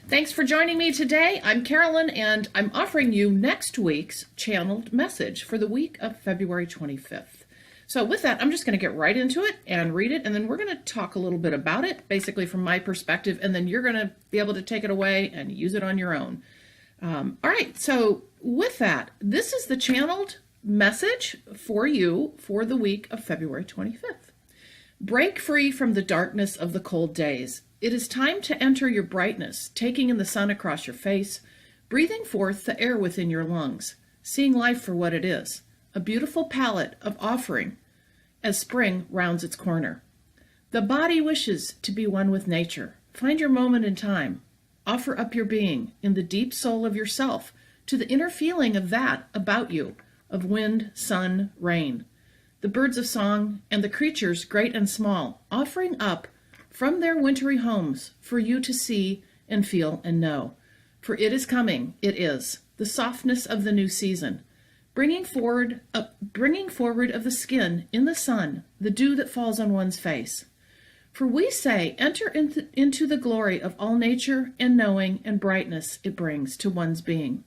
Thanks for joining me today. I'm Carolyn, and I'm offering you next week's channeled message for the week of February 25th. So with that, I'm just going to get right into it and read it, and then we're going to talk a little bit about it, basically from my perspective, and then you're going to be able to take it away and use it on your own. All right, so with that, this is the channeled message for you for the week of February 25th. Break free from the darkness of the cold days. It is time to enter your brightness, taking in the sun across your face, breathing forth the air within your lungs, seeing life for what it is, a beautiful palette of offering as spring rounds its corner. The body wishes to be one with nature. Find your moment in time. Offer up your being in the deep soul of yourself to the inner feeling of that about you, of wind, sun, rain, the birds of song, and the creatures great and small, offering up from their wintry homes for you to see and feel and know. For it is coming, it is, the softness of the new season, bringing forward of the skin in the sun, the dew that falls on one's face. For we say, enter into the glory of all nature and knowing and brightness it brings to one's being.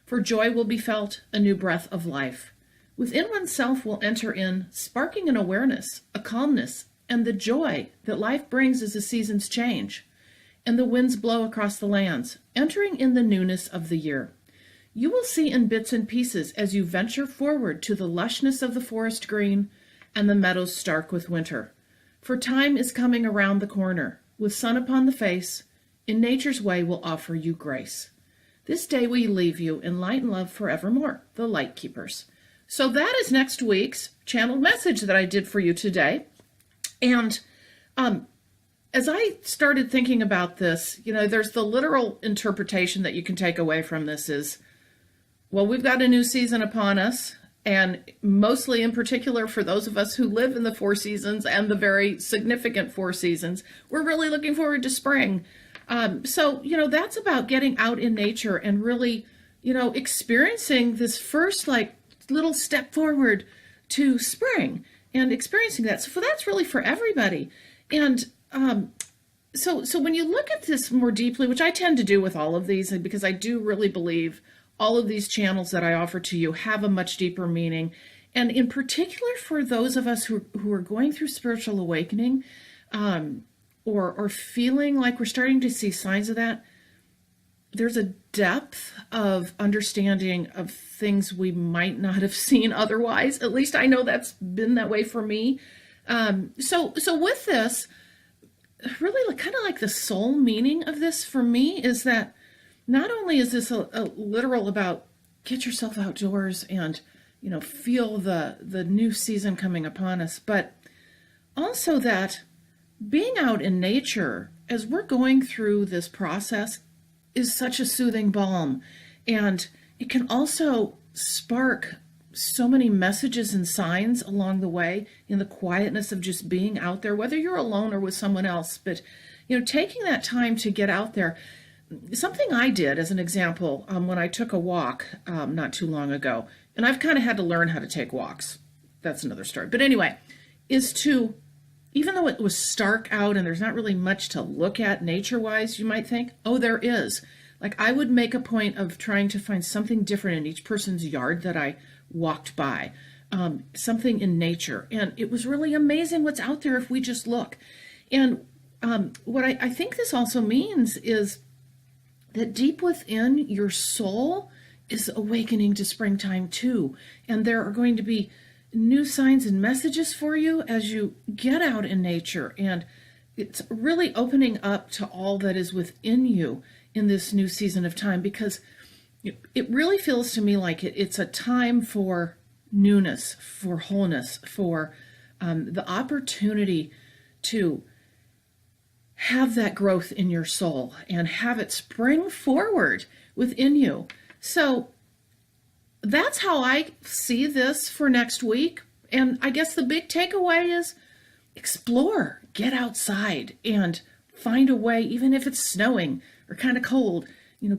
For joy will be felt, a new breath of life. Within oneself will enter in, sparking an awareness, a calmness, and the joy that life brings as the seasons change, and the winds blow across the lands, entering in the newness of the year. You will see in bits and pieces as you venture forward to the lushness of the forest green and the meadows stark with winter. For time is coming around the corner, with sun upon the face, in nature's way will offer you grace. This day we leave you in light and love forevermore, the LightKeepers. So that is next week's channeled message that I did for you today. And as I started thinking about this, there's the literal interpretation that you can take away from this is, well, we've got a new season upon us, and mostly in particular for those of us who live in the four seasons and the very significant four seasons, we're really looking forward to spring. So that's about getting out in nature and really, experiencing this first little step forward to spring and experiencing that. So that's really for everybody. And so when you look at this more deeply, which I tend to do with all of these, because I do really believe all of these channels that I offer to you have a much deeper meaning. And in particular for those of us who are going through spiritual awakening, or feeling like we're starting to see signs of that, there's a depth of understanding of things we might not have seen otherwise. At least I know that's been that way for me. So with this, really kind of like the soul meaning of this for me is that not only is this a literal about get yourself outdoors and, feel the new season coming upon us, but also that being out in nature as we're going through this process is such a soothing balm, and it can also spark so many messages and signs along the way in the quietness of just being out there, whether you're alone or with someone else. But taking that time to get out there, something I did as an example when I took a walk not too long ago, and I've kind of had to learn how to take walks, that's another story, but anyway, is to, even though it was stark out and there's not really much to look at nature-wise, you might think, oh, there is. Like I would make a point of trying to find something different in each person's yard that I walked by, something in nature. And it was really amazing what's out there if we just look. And what I think this also means is that deep within your soul is awakening to springtime too. And there are going to be new signs and messages for you as you get out in nature, and it's really opening up to all that is within you in this new season of time, because it really feels to me like it's a time for newness, for wholeness, for the opportunity to have that growth in your soul and have it spring forward within you. So that's how I see this for next week. And I guess the big takeaway is explore, get outside and find a way, even if it's snowing or kind of cold,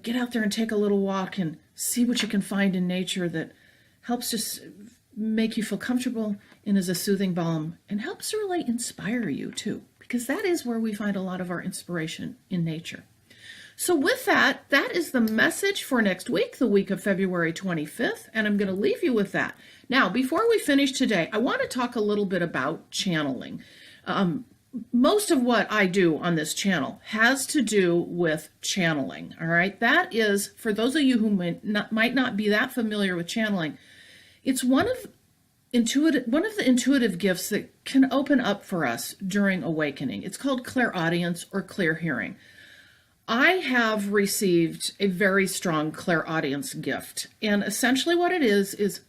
get out there and take a little walk and see what you can find in nature that helps just make you feel comfortable and is a soothing balm and helps really inspire you too, because that is where we find a lot of our inspiration in nature. So with that, that is the message for next week, the week of February 25th, and I'm going to leave you with that. Now, before we finish today, I want to talk a little bit about channeling. Most of what I do on this channel has to do with channeling, all right? That is, for those of you who might not be that familiar with channeling, it's one of the intuitive gifts that can open up for us during awakening. It's called clairaudience or clear hearing. I have received a very strong clairaudience gift, and essentially what it is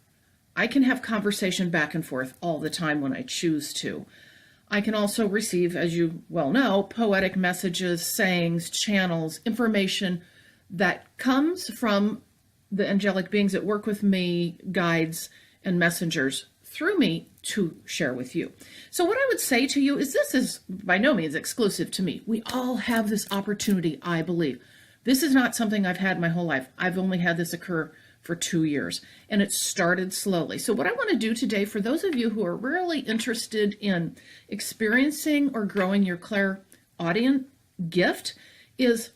I can have conversation back and forth all the time when I choose to. I can also receive, as you well know, poetic messages, sayings, channels, information that comes from the angelic beings that work with me, guides, and messengers through me to share with you. So what I would say to you is this is by no means exclusive to me. We all have this opportunity, I believe. This is not something I've had my whole life. I've only had this occur for 2 years, and it started slowly. So what I want to do today, for those of you who are really interested in experiencing or growing your clairaudient gift, is,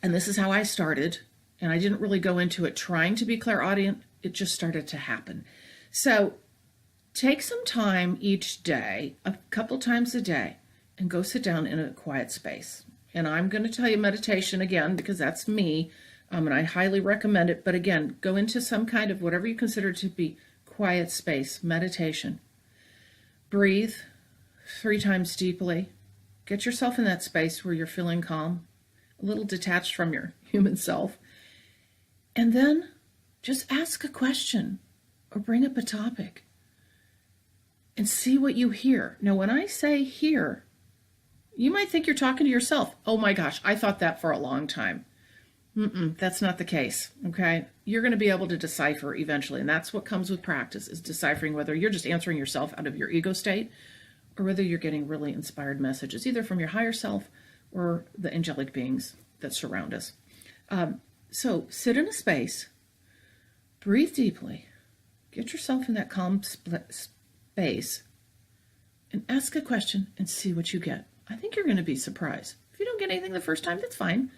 and this is how I started, and I didn't really go into it trying to be clairaudient, it just started to happen. So take some time each day, a couple times a day, and go sit down in a quiet space. And I'm going to tell you meditation again, because that's me, and I highly recommend it. But again, go into some kind of whatever you consider to be quiet space, meditation. Breathe 3 times deeply. Get yourself in that space where you're feeling calm, a little detached from your human self. And then just ask a question or bring up a topic and see what you hear. Now, when I say hear, you might think you're talking to yourself. Oh my gosh, I thought that for a long time. That's not the case, okay? You're going to be able to decipher eventually, and that's what comes with practice, is deciphering whether you're just answering yourself out of your ego state or whether you're getting really inspired messages, either from your higher self or the angelic beings that surround us. So sit in a space, breathe deeply, get yourself in that calm space, and ask a question and see what you get. I think you're going to be surprised. If you don't get anything the first time, that's fine.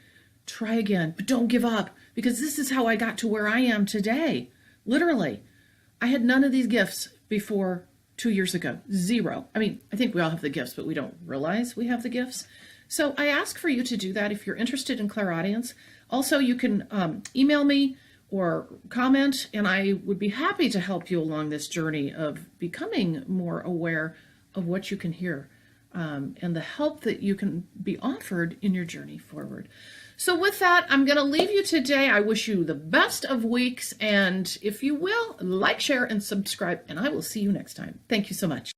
Try again, but don't give up, because this is how I got to where I am today. Literally, I had none of these gifts before 2 years ago. 0. I mean, I think we all have the gifts, but we don't realize we have the gifts. So I ask for you to do that if you're interested in clairaudience. Also, you can email me or comment, and I would be happy to help you along this journey of becoming more aware of what you can hear and the help that you can be offered in your journey forward. So with that, I'm going to leave you today. I wish you the best of weeks, and if you will, like, share, and subscribe, and I will see you next time. Thank you so much.